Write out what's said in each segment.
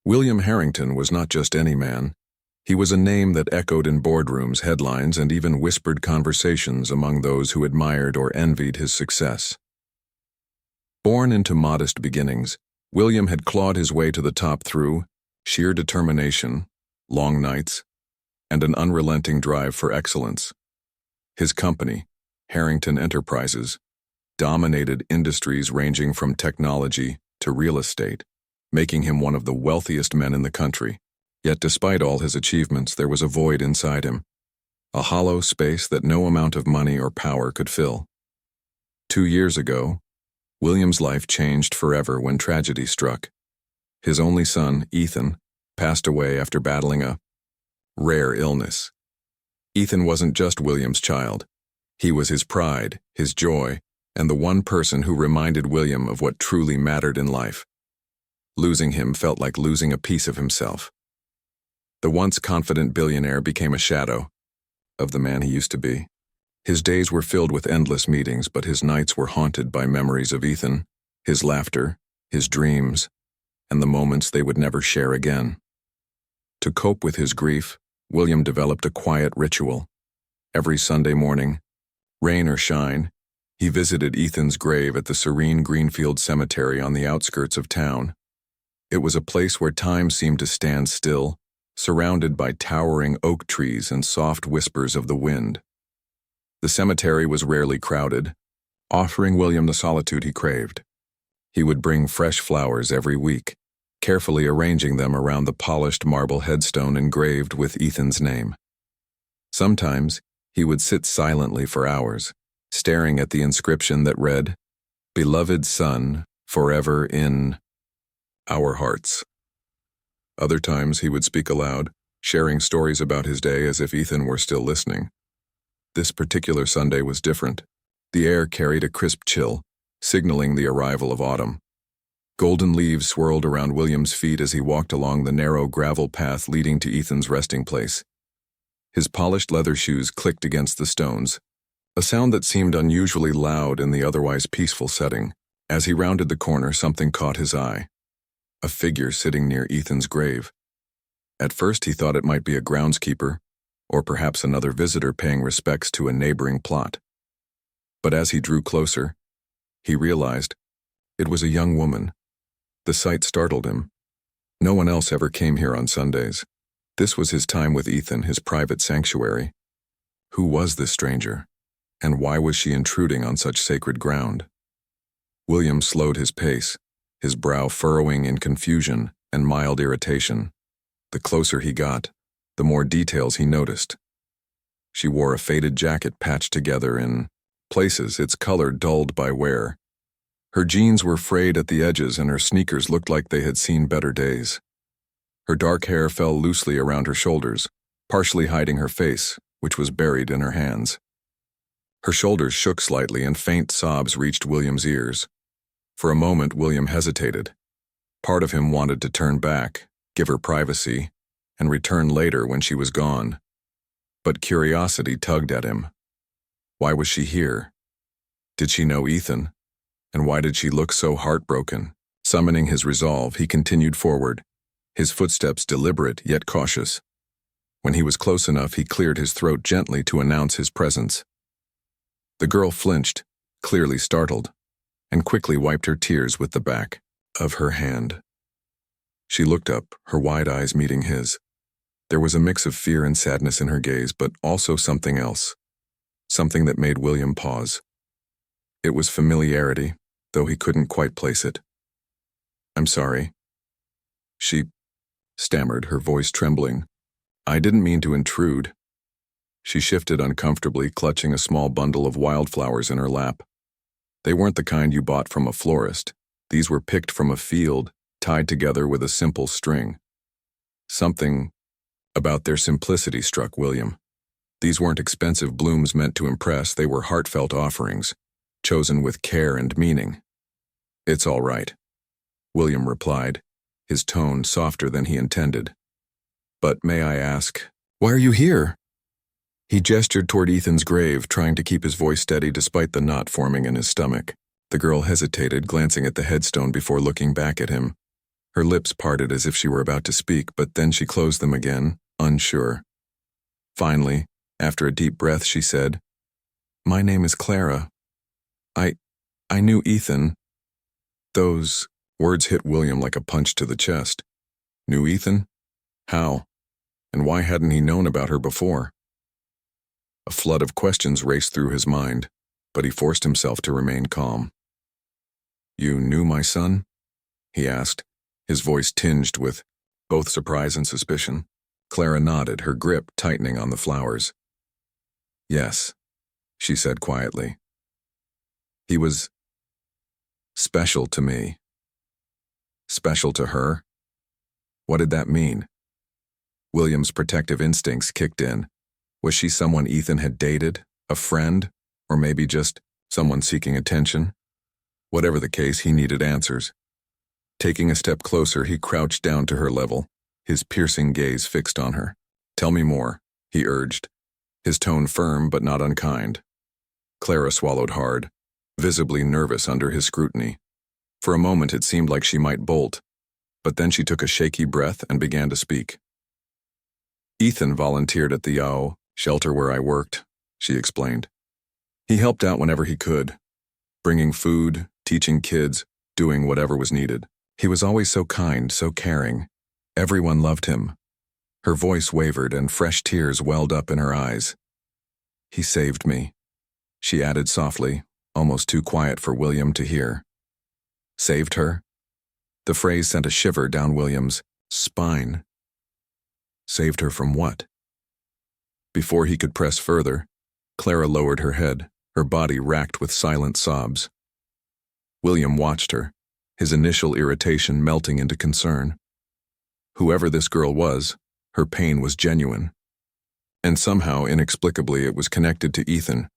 William Harrington was not just any man. He was a name that echoed in boardrooms, headlines, and even whispered conversations among those who admired or envied his success. Born into modest beginnings, William had clawed his way to the top through sheer determination, long nights, and an unrelenting drive for excellence. His company, Harrington Enterprises, dominated industries ranging from technology to real estate, making him one of the wealthiest men in the country. Yet despite all his achievements, there was a void inside him, a hollow space that no amount of money or power could fill. 2 years ago, William's life changed forever when tragedy struck. His only son, Ethan, passed away after battling a rare illness. Ethan wasn't just William's child. He was his pride, his joy, and the one person who reminded William of what truly mattered in life. Losing him felt like losing a piece of himself. The once confident billionaire became a shadow of the man he used to be. His days were filled with endless meetings, but his nights were haunted by memories of Ethan, his laughter, his dreams, and the moments they would never share again. To cope with his grief, William developed a quiet ritual. Every Sunday morning, rain or shine, he visited Ethan's grave at the serene Greenfield Cemetery on the outskirts of town. It was a place where time seemed to stand still, surrounded by towering oak trees and soft whispers of the wind. The cemetery was rarely crowded, offering William the solitude he craved. He would bring fresh flowers every week, carefully arranging them around the polished marble headstone engraved with Ethan's name. Sometimes, he would sit silently for hours, staring at the inscription that read, "Beloved son, forever in our hearts." Other times he would speak aloud, sharing stories about his day as if Ethan were still listening. This particular Sunday was different. The air carried a crisp chill, signaling the arrival of autumn. Golden leaves swirled around William's feet as he walked along the narrow gravel path leading to Ethan's resting place. His polished leather shoes clicked against the stones, a sound that seemed unusually loud in the otherwise peaceful setting. As he rounded the corner, something caught his eye. A figure sitting near Ethan's grave. At first he thought it might be a groundskeeper, or perhaps another visitor paying respects to a neighboring plot. But as he drew closer, he realized it was a young woman. The sight startled him. No one else ever came here on Sundays. This was his time with Ethan, his private sanctuary. Who was this stranger? And why was she intruding on such sacred ground? William slowed his pace, his brow furrowing in confusion and mild irritation. The closer he got, the more details he noticed. She wore a faded jacket patched together in places, its color dulled by wear. Her jeans were frayed at the edges and her sneakers looked like they had seen better days. Her dark hair fell loosely around her shoulders, partially hiding her face, which was buried in her hands. Her shoulders shook slightly and faint sobs reached William's ears. For a moment, William hesitated. Part of him wanted to turn back, give her privacy, and return later when she was gone. But curiosity tugged at him. Why was she here? Did she know Ethan? And why did she look so heartbroken? Summoning his resolve, he continued forward, his footsteps deliberate yet cautious. When he was close enough, he cleared his throat gently to announce his presence. The girl flinched, clearly startled, and quickly wiped her tears with the back of her hand. She looked up, her wide eyes meeting his. There was a mix of fear and sadness in her gaze, but also something else, something that made William pause. It was familiarity, though he couldn't quite place it. "I'm sorry," she stammered, her voice trembling. "I didn't mean to intrude." She shifted uncomfortably, clutching a small bundle of wildflowers in her lap. They weren't the kind you bought from a florist. These were picked from a field, tied together with a simple string. Something about their simplicity struck William. These weren't expensive blooms meant to impress, they were heartfelt offerings, chosen with care and meaning. "It's all right," William replied, his tone softer than he intended. "But may I ask, why are you here?" He gestured toward Ethan's grave, trying to keep his voice steady despite the knot forming in his stomach. The girl hesitated, glancing at the headstone before looking back at him. Her lips parted as if she were about to speak, but then she closed them again, unsure. Finally, after a deep breath, she said, "My name is Clara. I knew Ethan." Those words hit William like a punch to the chest. Knew Ethan? How? And why hadn't he known about her before? A flood of questions raced through his mind, but he forced himself to remain calm. "You knew my son?" he asked, his voice tinged with both surprise and suspicion. Clara nodded, her grip tightening on the flowers. "Yes," she said quietly. "He was special to me." Special to her? What did that mean? William's protective instincts kicked in. Was she someone Ethan had dated, a friend, or maybe just someone seeking attention? Whatever the case, he needed answers. Taking a step closer, he crouched down to her level, his piercing gaze fixed on her. "Tell me more," he urged, his tone firm but not unkind. Clara swallowed hard, visibly nervous under his scrutiny. For a moment it seemed like she might bolt, but then she took a shaky breath and began to speak. "Ethan volunteered at the YAO shelter where I worked," she explained. "He helped out whenever he could, bringing food, teaching kids, doing whatever was needed. He was always so kind, so caring. Everyone loved him." Her voice wavered and fresh tears welled up in her eyes. "He saved me," she added softly, almost too quiet for William to hear. Saved her? The phrase sent a shiver down William's spine. Saved her from what? Before he could press further, Clara lowered her head, her body racked with silent sobs. William watched her, his initial irritation melting into concern. Whoever this girl was, her pain was genuine. And somehow, inexplicably, it was connected to Ethan.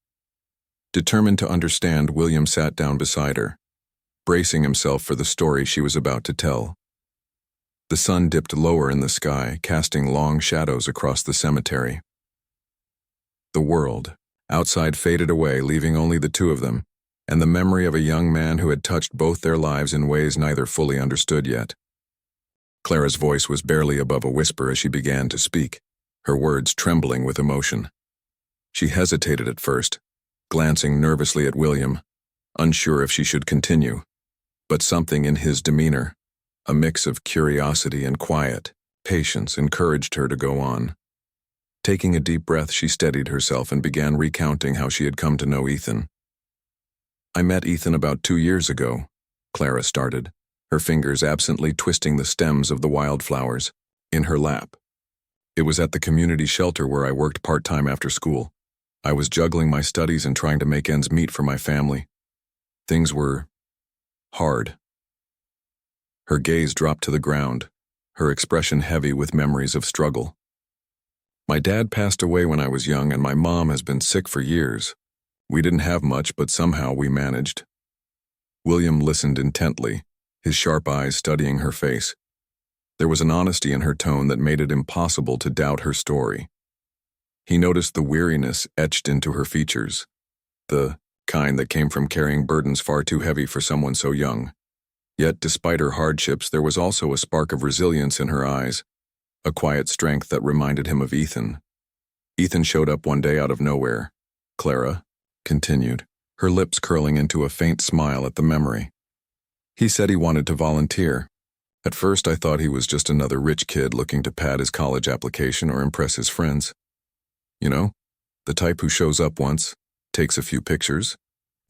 Determined to understand, William sat down beside her, bracing himself for the story she was about to tell. The sun dipped lower in the sky, casting long shadows across the cemetery. The world outside faded away, leaving only the two of them, and the memory of a young man who had touched both their lives in ways neither fully understood yet. Clara's voice was barely above a whisper as she began to speak, her words trembling with emotion. She hesitated at first, glancing nervously at William, unsure if she should continue. But something in his demeanor, a mix of curiosity and quiet patience, encouraged her to go on. Taking a deep breath, she steadied herself and began recounting how she had come to know Ethan. "I met Ethan about 2 years ago," Clara started, her fingers absently twisting the stems of the wildflowers in her lap. "It was at the community shelter where I worked part-time after school. I was juggling my studies and trying to make ends meet for my family. Things were hard." Her gaze dropped to the ground, her expression heavy with memories of struggle. "My dad passed away when I was young, and my mom has been sick for years. We didn't have much, but somehow we managed." William listened intently, his sharp eyes studying her face. There was an honesty in her tone that made it impossible to doubt her story. He noticed the weariness etched into her features, the kind that came from carrying burdens far too heavy for someone so young. Yet, despite her hardships, there was also a spark of resilience in her eyes, a quiet strength that reminded him of Ethan. "Ethan showed up one day out of nowhere," Clara continued, her lips curling into a faint smile at the memory. "He said he wanted to volunteer. At first I thought he was just another rich kid looking to pad his college application or impress his friends. You know, the type who shows up once, takes a few pictures,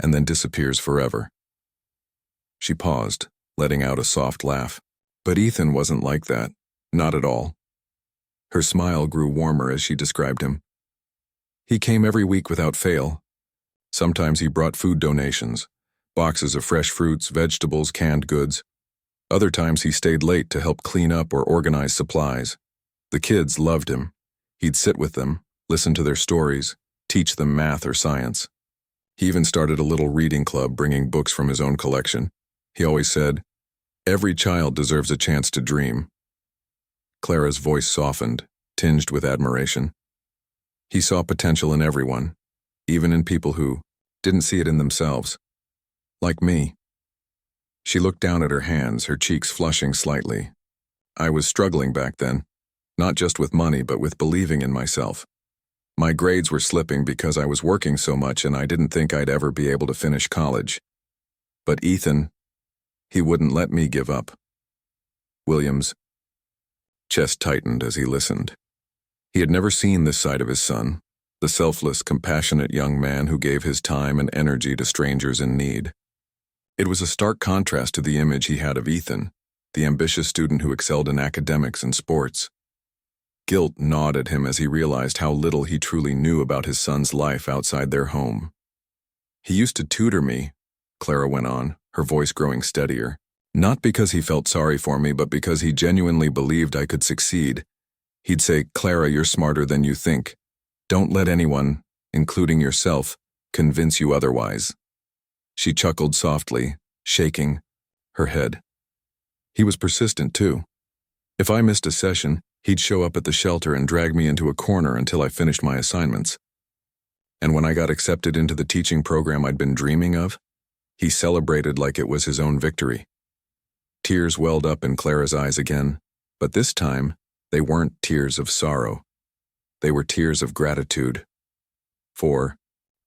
and then disappears forever." She paused, letting out a soft laugh. But Ethan wasn't like that, not at all. Her smile grew warmer as she described him. "He came every week without fail. Sometimes he brought food donations, boxes of fresh fruits, vegetables, canned goods. Other times he stayed late to help clean up or organize supplies. The kids loved him. He'd sit with them, listen to their stories, teach them math or science. He even started a little reading club, bringing books from his own collection. He always said, 'Every child deserves a chance to dream.'" Clara's voice softened, tinged with admiration. "He saw potential in everyone, even in people who didn't see it in themselves. Like me." She looked down at her hands, her cheeks flushing slightly. I was struggling back then, not just with money but with believing in myself. My grades were slipping because I was working so much and I didn't think I'd ever be able to finish college. But Ethan, he wouldn't let me give up. William's chest tightened as he listened. He had never seen this side of his son, the selfless, compassionate young man who gave his time and energy to strangers in need. It was a stark contrast to the image he had of Ethan, the ambitious student who excelled in academics and sports. Guilt gnawed at him as he realized how little he truly knew about his son's life outside their home. He used to tutor me, Clara went on, her voice growing steadier, not because he felt sorry for me, but because he genuinely believed I could succeed. He'd say, "Clara, you're smarter than you think. Don't let anyone, including yourself, convince you otherwise." She chuckled softly, shaking her head. He was persistent too. If I missed a session, he'd show up at the shelter and drag me into a corner until I finished my assignments. And when I got accepted into the teaching program I'd been dreaming of, he celebrated like it was his own victory. Tears welled up in Clara's eyes again, but this time, they weren't tears of sorrow. They were tears of gratitude. For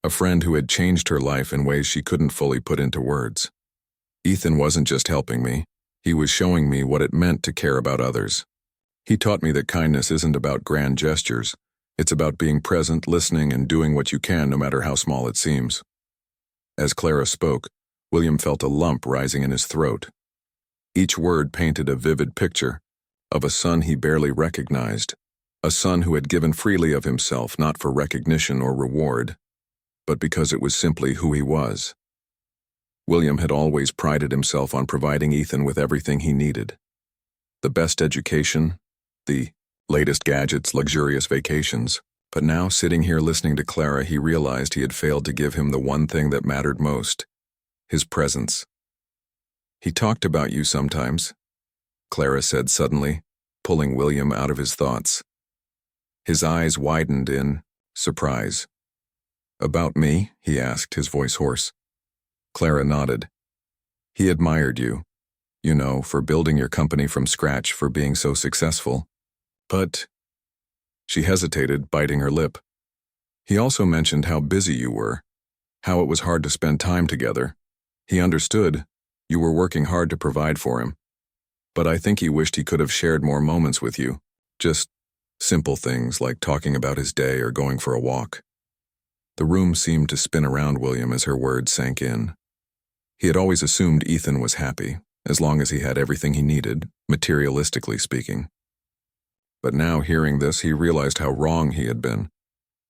a friend who had changed her life in ways she couldn't fully put into words. Ethan wasn't just helping me, he was showing me what it meant to care about others. He taught me that kindness isn't about grand gestures, it's about being present, listening, and doing what you can no matter how small it seems. As Clara spoke, William felt a lump rising in his throat. Each word painted a vivid picture of a son he barely recognized, a son who had given freely of himself not for recognition or reward, but because it was simply who he was. William had always prided himself on providing Ethan with everything he needed. The best education, the latest gadgets, luxurious vacations. But now, sitting here listening to Clara, he realized he had failed to give him the one thing that mattered most, his presence. "He talked about you sometimes," Clara said suddenly, pulling William out of his thoughts. His eyes widened in surprise. "About me?" he asked, his voice hoarse. Clara nodded. "He admired you, for building your company from scratch, for being so successful. But," she hesitated, biting her lip, "he also mentioned how busy you were, how it was hard to spend time together. He understood you were working hard to provide for him. But I think he wished he could have shared more moments with you, just simple things like talking about his day or going for a walk." The room seemed to spin around William as her words sank in. He had always assumed Ethan was happy, as long as he had everything he needed, materialistically speaking. But now, hearing this, he realized how wrong he had been.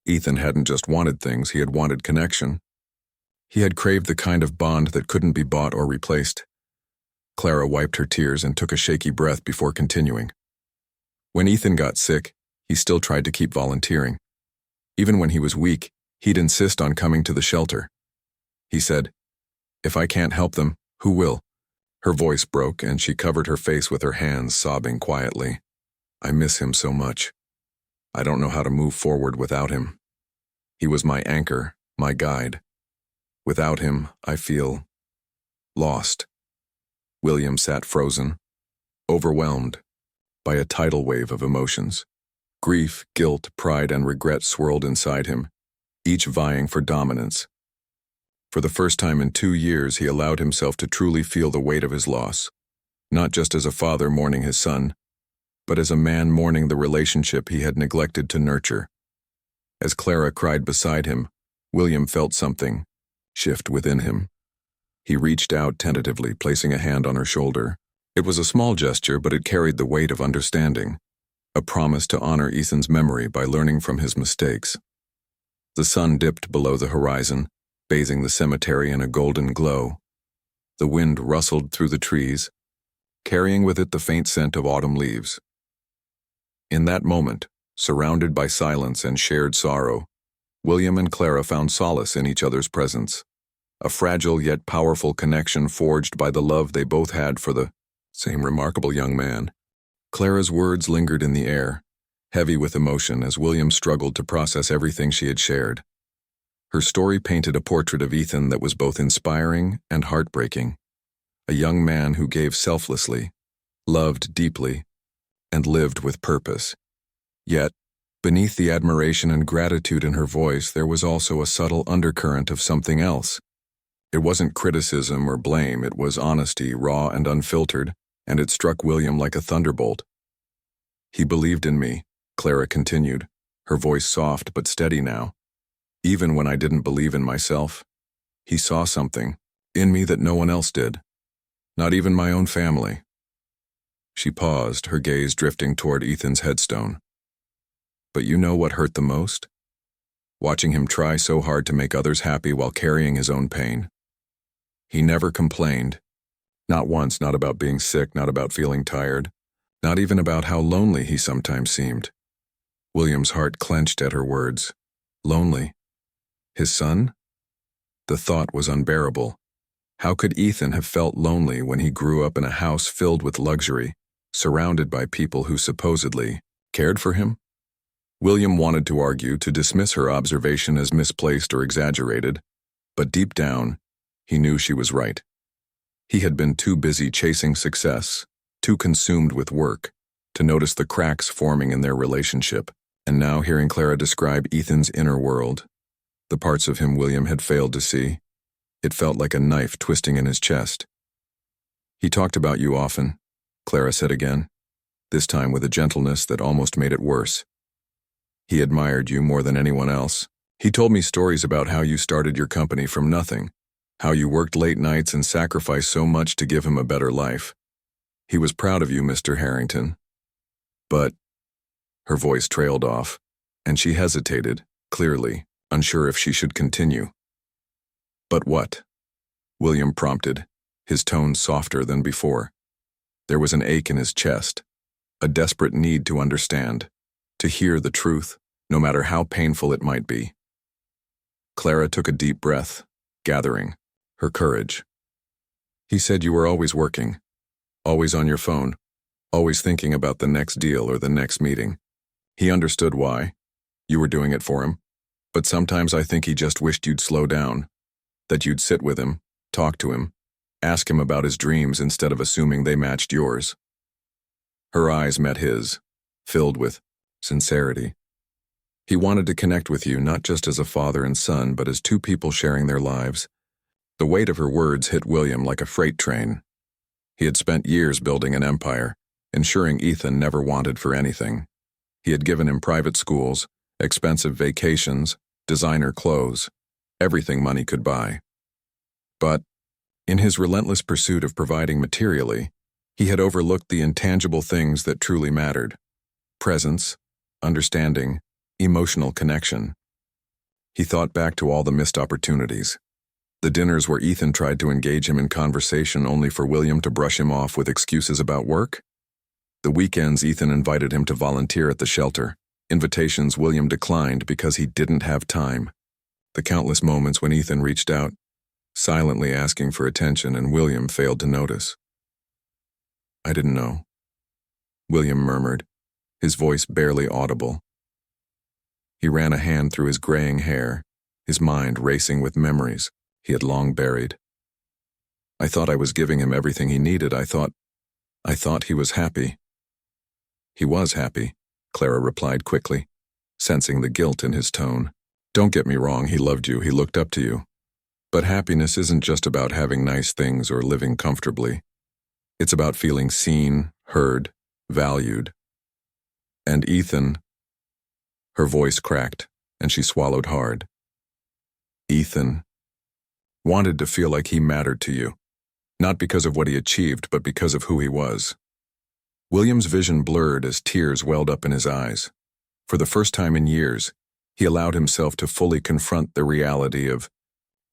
Ethan hadn't just wanted things, he had wanted connection. He had craved the kind of bond that couldn't be bought or replaced. Clara wiped her tears and took a shaky breath before continuing. When Ethan got sick, he still tried to keep volunteering. Even when he was weak, he'd insist on coming to the shelter. He said, "If I can't help them, who will?" Her voice broke and she covered her face with her hands, sobbing quietly. "I miss him so much. I don't know how to move forward without him. He was my anchor, my guide. Without him, I feel lost." William sat frozen, overwhelmed by a tidal wave of emotions. Grief, guilt, pride, and regret swirled inside him, each vying for dominance. For the first time in 2 years, he allowed himself to truly feel the weight of his loss, not just as a father mourning his son, but as a man mourning the relationship he had neglected to nurture. As Clara cried beside him, William felt something shift within him. He reached out tentatively, placing a hand on her shoulder. It was a small gesture, but it carried the weight of understanding, a promise to honor Ethan's memory by learning from his mistakes. The sun dipped below the horizon, bathing the cemetery in a golden glow. The wind rustled through the trees, carrying with it the faint scent of autumn leaves. In that moment, surrounded by silence and shared sorrow, William and Clara found solace in each other's presence, a fragile yet powerful connection forged by the love they both had for the same remarkable young man. Clara's words lingered in the air, heavy with emotion as William struggled to process everything she had shared. Her story painted a portrait of Ethan that was both inspiring and heartbreaking. a young man who gave selflessly, loved deeply, and lived with purpose. Yet, beneath the admiration and gratitude in her voice, there was also a subtle undercurrent of something else. It wasn't criticism or blame, it was honesty, raw and unfiltered, and it struck William like a thunderbolt. "He believed in me," Clara continued, her voice soft but steady now. "Even when I didn't believe in myself. He saw something in me that no one else did. Not even my own family." She paused, her gaze drifting toward Ethan's headstone. "But you know what hurt the most? Watching him try so hard to make others happy while carrying his own pain. He never complained. Not once, not about being sick, not about feeling tired, not even about how lonely he sometimes seemed." William's heart clenched at her words. Lonely? His son? The thought was unbearable. How could Ethan have felt lonely when he grew up in a house filled with luxury, surrounded by people who supposedly cared for him? William wanted to argue, to dismiss her observation as misplaced or exaggerated, but deep down, he knew she was right. He had been too busy chasing success, too consumed with work, to notice the cracks forming in their relationship, and now hearing Clara describe Ethan's inner world, the parts of him William had failed to see, it felt like a knife twisting in his chest. "He talked about you often," Clara said again, this time with a gentleness that almost made it worse. "He admired you more than anyone else. He told me stories about how you started your company from nothing, how you worked late nights and sacrificed so much to give him a better life. He was proud of you, Mr. Harrington." But her voice trailed off, and she hesitated, clearly, unsure if she should continue. "But what?" William prompted, his tone softer than before. There was an ache in his chest, a desperate need to understand, to hear the truth, no matter how painful it might be. Clara took a deep breath, gathering her courage. "He said you were always working, always on your phone, always thinking about the next deal or the next meeting. He understood why. You were doing it for him. But sometimes I think he just wished you'd slow down, that you'd sit with him, talk to him, ask him about his dreams instead of assuming they matched yours." Her eyes met his, filled with sincerity. "He wanted to connect with you not just as a father and son, but as two people sharing their lives." The weight of her words hit William like a freight train. He had spent years building an empire, ensuring Ethan never wanted for anything. He had given him private schools, expensive vacations, designer clothes, everything money could buy. But, in his relentless pursuit of providing materially, he had overlooked the intangible things that truly mattered: presence, understanding, emotional connection. He thought back to all the missed opportunities. The dinners where Ethan tried to engage him in conversation only for William to brush him off with excuses about work. The weekends Ethan invited him to volunteer at the shelter, invitations William declined because he didn't have time. The countless moments when Ethan reached out, silently asking for attention, and William failed to notice. "I didn't know," William murmured, his voice barely audible. He ran a hand through his graying hair, his mind racing with memories he had long buried. "I thought I was giving him everything he needed. I thought he was happy." "He was happy," Clara replied quickly, sensing the guilt in his tone. "Don't get me wrong, he loved you, he looked up to you. But happiness isn't just about having nice things or living comfortably. It's about feeling seen, heard, valued. And Ethan—" Her voice cracked, and she swallowed hard. "Ethan wanted to feel like he mattered to you, not because of what he achieved, but because of who he was." William's vision blurred as tears welled up in his eyes. For the first time in years, he allowed himself to fully confront the reality of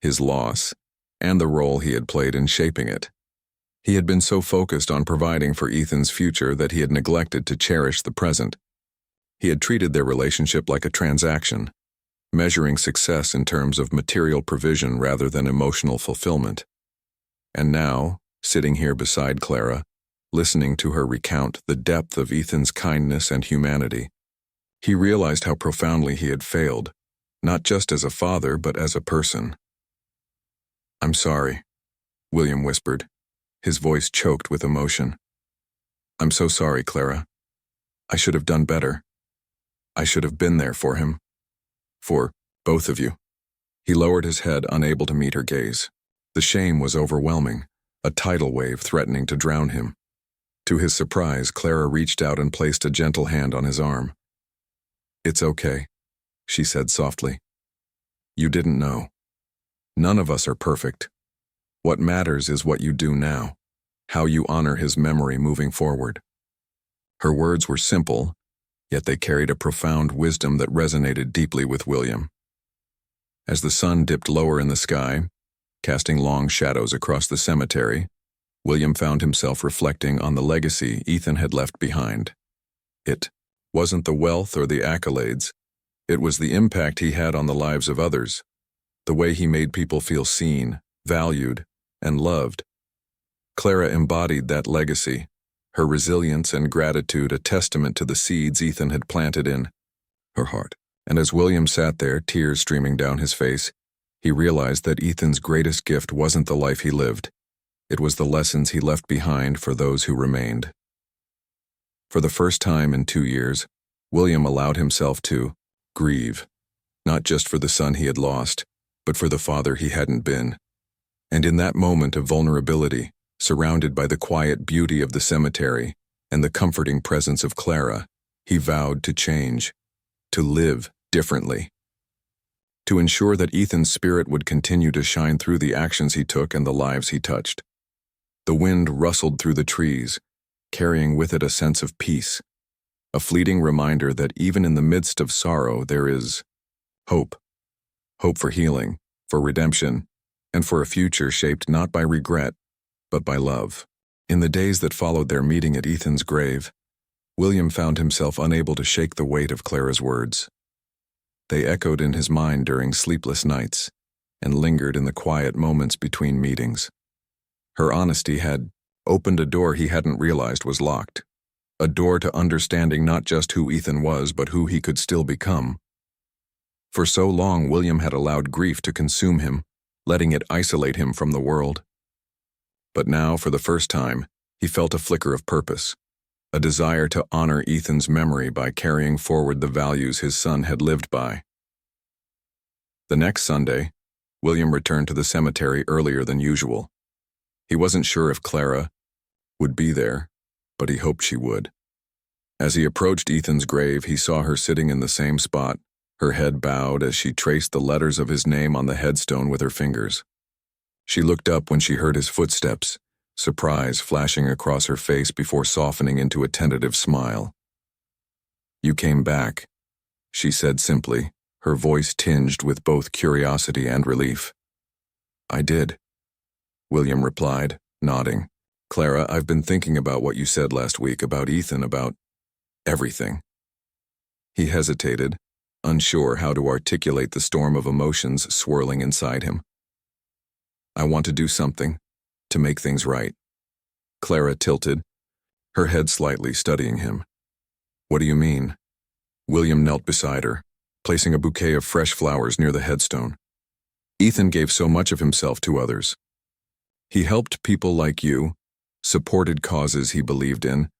his loss and the role he had played in shaping it. He had been so focused on providing for Ethan's future that he had neglected to cherish the present. He had treated their relationship like a transaction, measuring success in terms of material provision rather than emotional fulfillment. And now, sitting here beside Clara, listening to her recount the depth of Ethan's kindness and humanity, he realized how profoundly he had failed, not just as a father, but as a person. "I'm sorry," William whispered, His voice choked with emotion. "I'm so sorry, Clara. I should have done better. I should have been there for him. For both of you." He lowered his head, unable to meet her gaze. The shame was overwhelming, a tidal wave threatening to drown him. To his surprise, Clara reached out and placed a gentle hand on his arm. "It's okay," she said softly. "You didn't know. None of us are perfect. What matters is what you do now, how you honor his memory moving forward." Her words were simple, yet they carried a profound wisdom that resonated deeply with William. As the sun dipped lower in the sky, casting long shadows across the cemetery, William found himself reflecting on the legacy Ethan had left behind. It wasn't the wealth or the accolades. It was the impact he had on the lives of others, the way he made people feel seen, valued, and loved. Clara embodied that legacy, her resilience and gratitude a testament to the seeds Ethan had planted in her heart. And as William sat there, tears streaming down his face, he realized that Ethan's greatest gift wasn't the life he lived. It was the lessons he left behind for those who remained. For the first time in 2 years, William allowed himself to grieve, not just for the son he had lost, but for the father he hadn't been. And in that moment of vulnerability, surrounded by the quiet beauty of the cemetery and the comforting presence of Clara, he vowed to change, to live differently, to ensure that Ethan's spirit would continue to shine through the actions he took and the lives he touched. The wind rustled through the trees, carrying with it a sense of peace, a fleeting reminder that even in the midst of sorrow there is hope. Hope for healing, for redemption, and for a future shaped not by regret, but by love. In the days that followed their meeting at Ethan's grave, William found himself unable to shake the weight of Clara's words. They echoed in his mind during sleepless nights and lingered in the quiet moments between meetings. Her honesty had opened a door he hadn't realized was locked, a door to understanding not just who Ethan was, but who he could still become. For so long, William had allowed grief to consume him, letting it isolate him from the world. But now, for the first time, he felt a flicker of purpose, a desire to honor Ethan's memory by carrying forward the values his son had lived by. The next Sunday, William returned to the cemetery earlier than usual. He wasn't sure if Clara would be there, but he hoped she would. As he approached Ethan's grave, he saw her sitting in the same spot, her head bowed as she traced the letters of his name on the headstone with her fingers. She looked up when she heard his footsteps, surprise flashing across her face before softening into a tentative smile. "You came back," she said simply, her voice tinged with both curiosity and relief. "I did," William replied, nodding. "Clara, I've been thinking about what you said last week about Ethan, about everything." He hesitated, unsure how to articulate the storm of emotions swirling inside him. "I want to do something, to make things right." Clara tilted, her head slightly studying him. "What do you mean?" William knelt beside her, placing a bouquet of fresh flowers near the headstone. "Ethan gave so much of himself to others. He helped people like you, supported causes he believed in,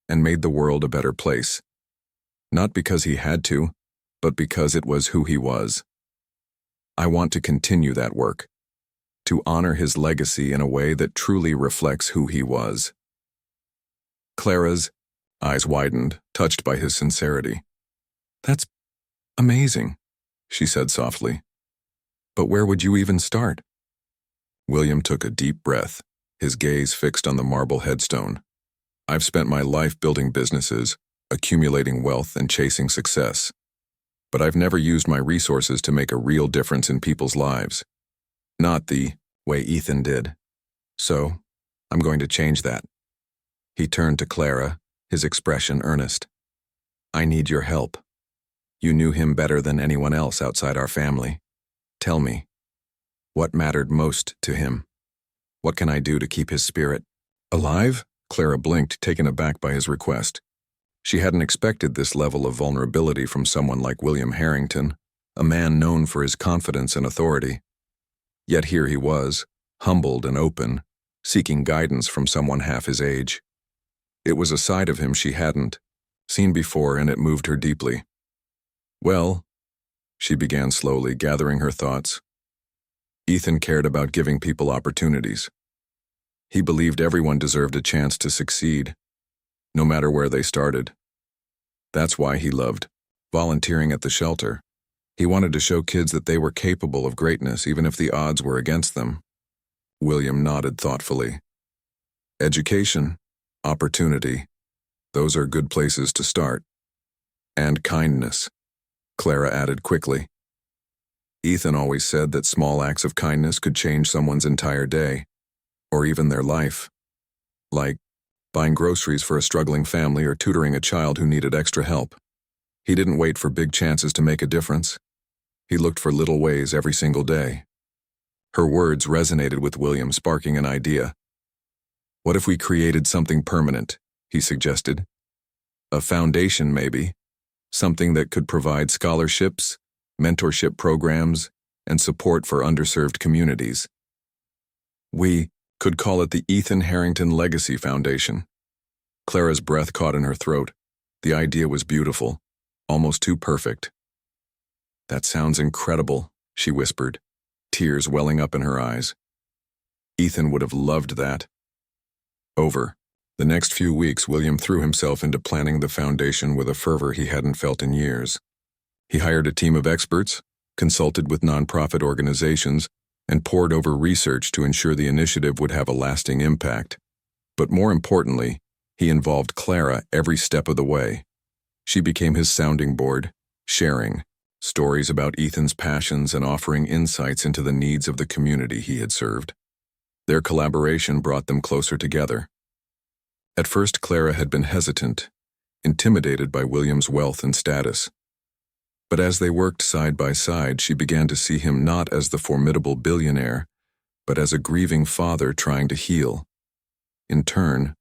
and made the world a better place. Not because he had to, but because it was who he was. I want to continue that work, to honor his legacy in a way that truly reflects who he was." Clara's eyes widened, touched by his sincerity. "That's amazing," she said softly. "But where would you even start?" William took a deep breath, his gaze fixed on the marble headstone. "I've spent my life building businesses, accumulating wealth and chasing success. But I've never used my resources to make a real difference in people's lives. Not the way Ethan did. So, I'm going to change that." He turned to Clara, his expression earnest. "I need your help. You knew him better than anyone else outside our family. Tell me, what mattered most to him? What can I do to keep his spirit alive?" Clara blinked, taken aback by his request. She hadn't expected this level of vulnerability from someone like William Harrington, a man known for his confidence and authority. Yet here he was, humbled and open, seeking guidance from someone half his age. It was a side of him she hadn't seen before, and it moved her deeply. "Well," she began slowly, gathering her thoughts. Ethan cared about giving people opportunities. He believed everyone deserved a chance to succeed, no matter where they started. That's why he loved volunteering at the shelter. He wanted to show kids that they were capable of greatness, even if the odds were against them. William nodded thoughtfully. Education, opportunity, those are good places to start. And kindness, Clara added quickly. Ethan always said that small acts of kindness could change someone's entire day, or even their life. Like buying groceries for a struggling family or tutoring a child who needed extra help. He didn't wait for big chances to make a difference. He looked for little ways every single day. Her words resonated with William, sparking an idea. "What if we created something permanent?" he suggested. "A foundation, maybe. Something that could provide scholarships, mentorship programs, and support for underserved communities. We could call it the Ethan Harrington Legacy Foundation." Clara's breath caught in her throat. The idea was beautiful, almost too perfect. "That sounds incredible," she whispered, tears welling up in her eyes. Ethan would have loved that. Over the next few weeks, William threw himself into planning the foundation with a fervor he hadn't felt in years. He hired a team of experts, consulted with nonprofit organizations, and pored over research to ensure the initiative would have a lasting impact. But more importantly, he involved Clara every step of the way. She became his sounding board, sharing stories about Ethan's passions and offering insights into the needs of the community he had served. Their collaboration brought them closer together. At first, Clara had been hesitant, intimidated by William's wealth and status. But as they worked side by side, she began to see him not as the formidable billionaire, but as a grieving father trying to heal. In turn,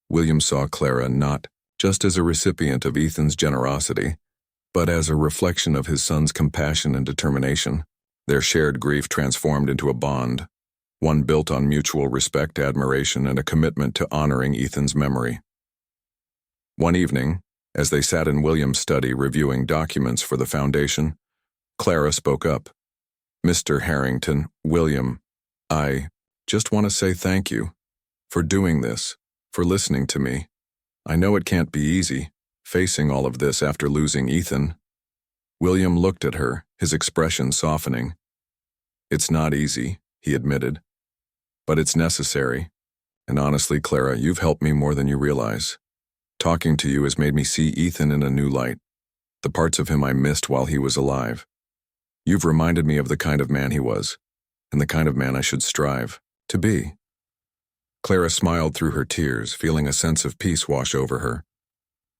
William saw Clara not just as a recipient of Ethan's generosity, but as a reflection of his son's compassion and determination. Their shared grief transformed into a bond, one built on mutual respect, admiration, and a commitment to honoring Ethan's memory. One evening, as they sat in William's study reviewing documents for the foundation, Clara spoke up. "Mr. Harrington, William, I just want to say thank you for doing this, for listening to me. I know it can't be easy, facing all of this after losing Ethan." William looked at her, his expression softening. "It's not easy," he admitted, "but it's necessary. And honestly, Clara, you've helped me more than you realize. Talking to you has made me see Ethan in a new light, the parts of him I missed while he was alive. You've reminded me of the kind of man he was, and the kind of man I should strive to be." Clara smiled through her tears, feeling a sense of peace wash over her.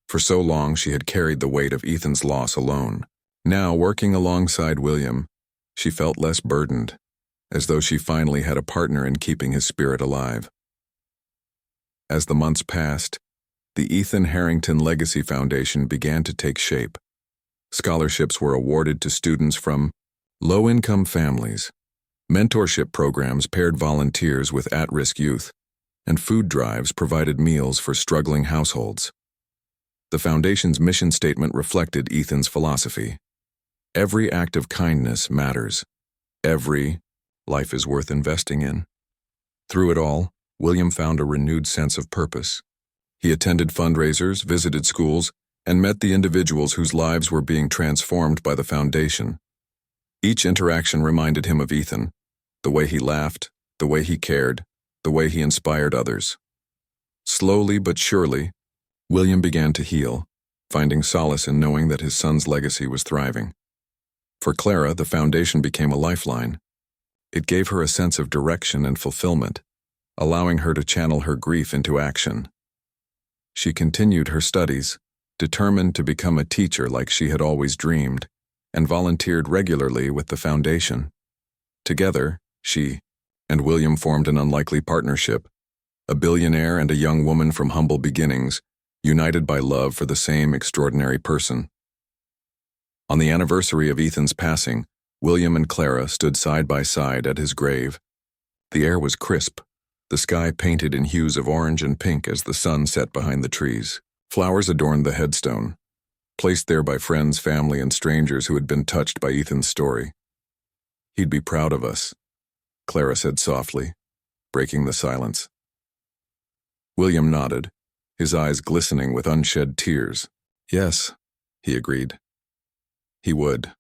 For so long, she had carried the weight of Ethan's loss alone. Now, working alongside William, she felt less burdened, as though she finally had a partner in keeping his spirit alive. As the months passed, the Ethan Harrington Legacy Foundation began to take shape. Scholarships were awarded to students from low-income families. Mentorship programs paired volunteers with at-risk youth, and food drives provided meals for struggling households. The foundation's mission statement reflected Ethan's philosophy. Every act of kindness matters. Every life is worth investing in. Through it all, William found a renewed sense of purpose. He attended fundraisers, visited schools, and met the individuals whose lives were being transformed by the foundation. Each interaction reminded him of Ethan, the way he laughed, the way he cared, the way he inspired others. Slowly but surely, William began to heal, finding solace in knowing that his son's legacy was thriving. For Clara, the foundation became a lifeline. It gave her a sense of direction and fulfillment, allowing her to channel her grief into action. She continued her studies, determined to become a teacher like she had always dreamed, and volunteered regularly with the foundation. Together, she and William formed an unlikely partnership, a billionaire and a young woman from humble beginnings, united by love for the same extraordinary person. On the anniversary of Ethan's passing, William and Clara stood side by side at his grave. The air was crisp, the sky painted in hues of orange and pink as the sun set behind the trees. Flowers adorned the headstone, placed there by friends, family, and strangers who had been touched by Ethan's story. "He'd be proud of us," Clara said softly, breaking the silence. William nodded, his eyes glistening with unshed tears. "Yes," he agreed. He would.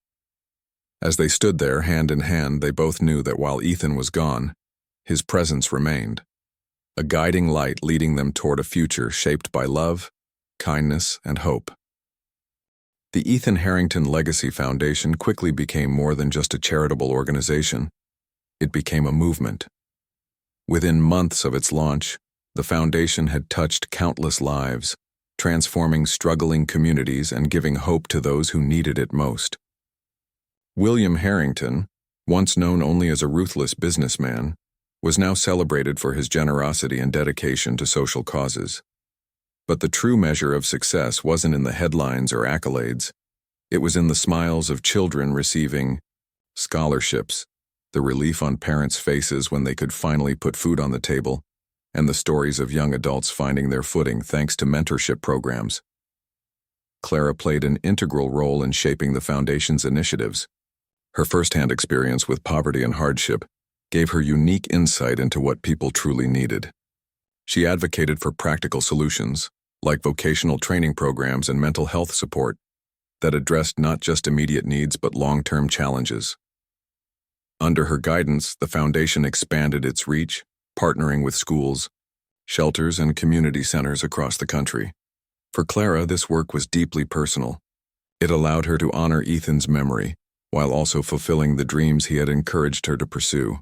As they stood there, hand in hand, they both knew that while Ethan was gone, his presence remained, a guiding light leading them toward a future shaped by love, kindness, and hope. The Ethan Harrington Legacy Foundation quickly became more than just a charitable organization. It became a movement. Within months of its launch, the foundation had touched countless lives, transforming struggling communities and giving hope to those who needed it most. William Harrington, once known only as a ruthless businessman, was now celebrated for his generosity and dedication to social causes. But the true measure of success wasn't in the headlines or accolades. It was in the smiles of children receiving scholarships, the relief on parents' faces when they could finally put food on the table, and the stories of young adults finding their footing thanks to mentorship programs. Clara played an integral role in shaping the foundation's initiatives. Her firsthand experience with poverty and hardship gave her unique insight into what people truly needed. She advocated for practical solutions, like vocational training programs and mental health support, that addressed not just immediate needs but long-term challenges. Under her guidance, the foundation expanded its reach, partnering with schools, shelters, and community centers across the country. For Clara, this work was deeply personal. It allowed her to honor Ethan's memory, while also fulfilling the dreams he had encouraged her to pursue.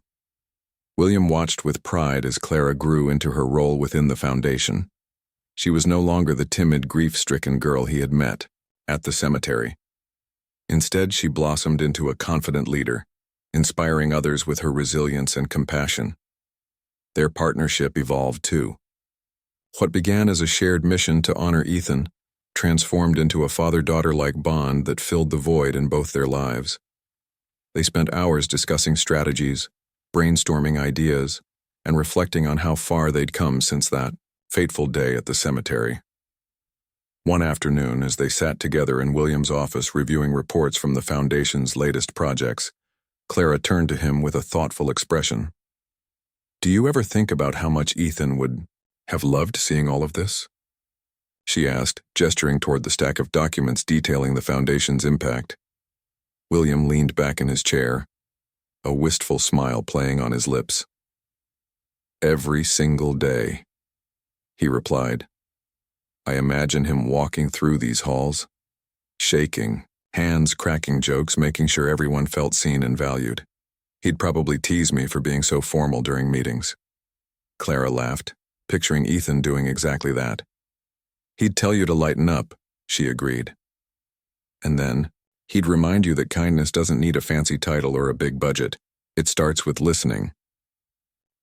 William watched with pride as Clara grew into her role within the foundation. She was no longer the timid, grief-stricken girl he had met at the cemetery. Instead, she blossomed into a confident leader, inspiring others with her resilience and compassion. Their partnership evolved too. What began as a shared mission to honor Ethan transformed into a father-daughter-like bond that filled the void in both their lives. They spent hours discussing strategies, brainstorming ideas, and reflecting on how far they'd come since that fateful day at the cemetery. One afternoon, as they sat together in William's office reviewing reports from the foundation's latest projects, Clara turned to him with a thoughtful expression. "Do you ever think about how much Ethan would have loved seeing all of this?" she asked, gesturing toward the stack of documents detailing the foundation's impact. William leaned back in his chair, a wistful smile playing on his lips. "Every single day," he replied. "I imagine him walking through these halls, shaking, hands cracking jokes, making sure everyone felt seen and valued. He'd probably tease me for being so formal during meetings." Clara laughed, picturing Ethan doing exactly that. "He'd tell you to lighten up," she agreed. "And then, he'd remind you that kindness doesn't need a fancy title or a big budget. It starts with listening."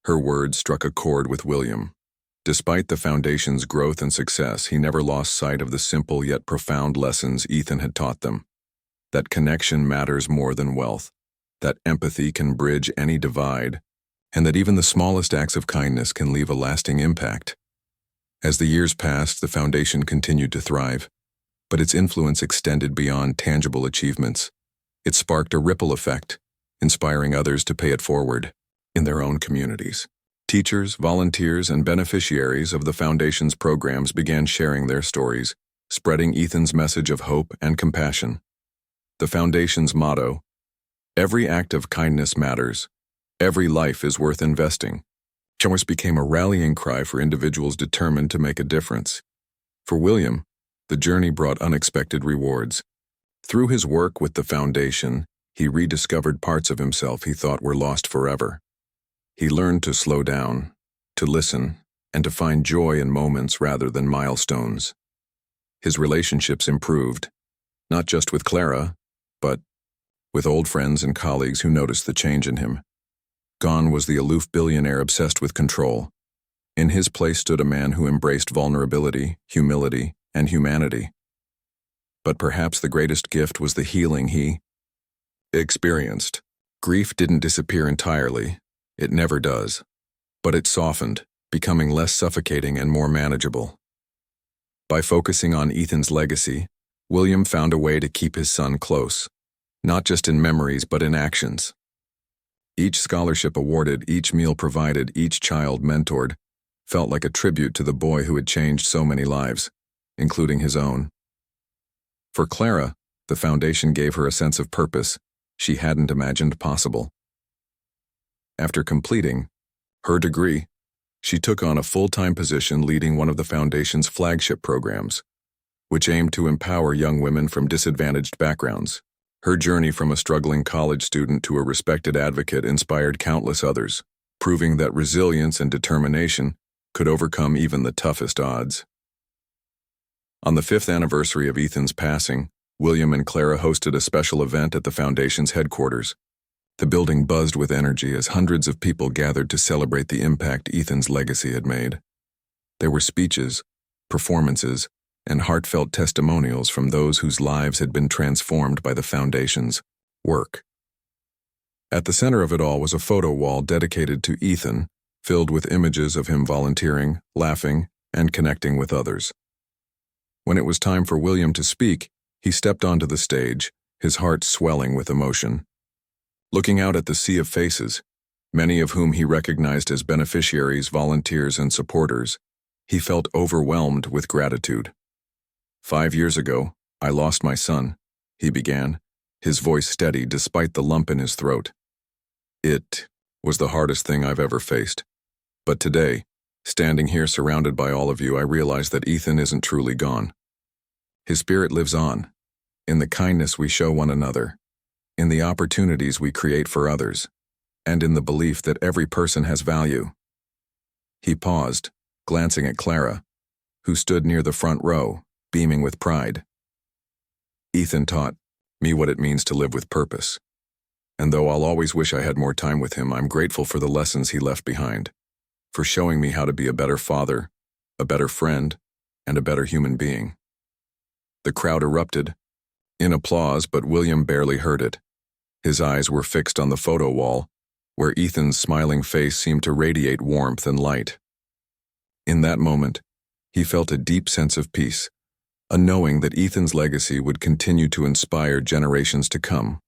Her words struck a chord with William. Despite the foundation's growth and success, he never lost sight of the simple yet profound lessons Ethan had taught them. That connection matters more than wealth, that empathy can bridge any divide, and that even the smallest acts of kindness can leave a lasting impact. As the years passed, the foundation continued to thrive, but its influence extended beyond tangible achievements. It sparked a ripple effect, inspiring others to pay it forward in their own communities. Teachers, volunteers, and beneficiaries of the foundation's programs began sharing their stories, spreading Ethan's message of hope and compassion. The foundation's motto, "Every act of kindness matters. Every life is worth investing," just became a rallying cry for individuals determined to make a difference. For William, the journey brought unexpected rewards. Through his work with the foundation, he rediscovered parts of himself he thought were lost forever. He learned to slow down, to listen, and to find joy in moments rather than milestones. His relationships improved, not just with Clara, but with old friends and colleagues who noticed the change in him. Gone was the aloof billionaire obsessed with control. In his place stood a man who embraced vulnerability, humility, and humanity. But perhaps the greatest gift was the healing he experienced. Grief didn't disappear entirely. It never does. but it softened, becoming less suffocating and more manageable. By focusing on Ethan's legacy, William found a way to keep his son close, not just in memories but in actions. Each scholarship awarded, each meal provided, each child mentored, felt like a tribute to the boy who had changed so many lives, including his own. For Clara, the foundation gave her a sense of purpose she hadn't imagined possible. After completing her degree, she took on a full-time position leading one of the foundation's flagship programs, which aimed to empower young women from disadvantaged backgrounds. Her journey from a struggling college student to a respected advocate inspired countless others, proving that resilience and determination could overcome even the toughest odds. On the 5th anniversary of Ethan's passing, William and Clara hosted a special event at the foundation's headquarters. The building buzzed with energy as hundreds of people gathered to celebrate the impact Ethan's legacy had made. There were speeches, performances, and heartfelt testimonials from those whose lives had been transformed by the foundation's work. At the center of it all was a photo wall dedicated to Ethan, filled with images of him volunteering, laughing, and connecting with others. When it was time for William to speak, he stepped onto the stage, his heart swelling with emotion. Looking out at the sea of faces, many of whom he recognized as beneficiaries, volunteers, and supporters, he felt overwhelmed with gratitude. 5 years ago, I lost my son, he began, his voice steady despite the lump in his throat. It was the hardest thing I've ever faced. But today, standing here surrounded by all of you, I realize that Ethan isn't truly gone. His spirit lives on, in the kindness we show one another, in the opportunities we create for others, and in the belief that every person has value. He paused, glancing at Clara, who stood near the front row, beaming with pride. Ethan taught me what it means to live with purpose. And though I'll always wish I had more time with him, I'm grateful for the lessons he left behind, for showing me how to be a better father, a better friend, and a better human being. The crowd erupted in applause, but William barely heard it. His eyes were fixed on the photo wall, where Ethan's smiling face seemed to radiate warmth and light. In that moment, he felt a deep sense of peace, a knowing that Ethan's legacy would continue to inspire generations to come.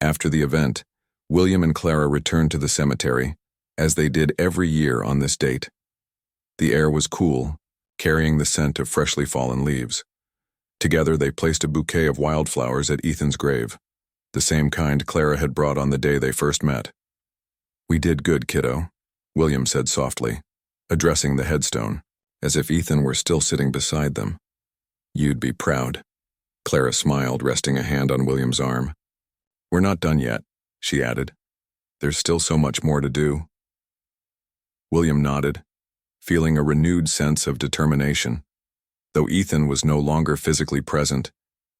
After the event, William and Clara returned to the cemetery, as they did every year on this date. The air was cool, carrying the scent of freshly fallen leaves. Together they placed a bouquet of wildflowers at Ethan's grave, the same kind Clara had brought on the day they first met. "We did good, kiddo," William said softly, addressing the headstone, as if Ethan were still sitting beside them. "You'd be proud." Clara smiled, resting a hand on William's arm. "We're not done yet," she added. "There's still so much more to do." William nodded, feeling a renewed sense of determination. Though Ethan was no longer physically present,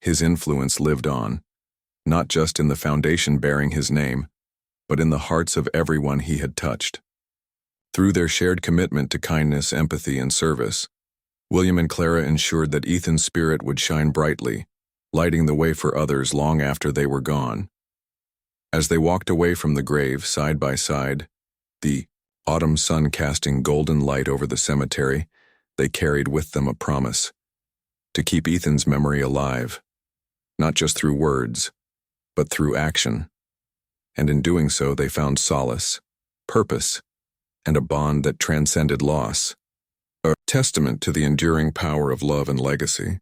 his influence lived on, not just in the foundation bearing his name, but in the hearts of everyone he had touched. Through their shared commitment to kindness, empathy, and service, William and Clara ensured that Ethan's spirit would shine brightly, lighting the way for others long after they were gone. As they walked away from the grave side by side, the autumn sun casting golden light over the cemetery, they carried with them a promise to keep Ethan's memory alive, not just through words, but through action. And in doing so, they found solace, purpose, and a bond that transcended loss, a testament to the enduring power of love and legacy.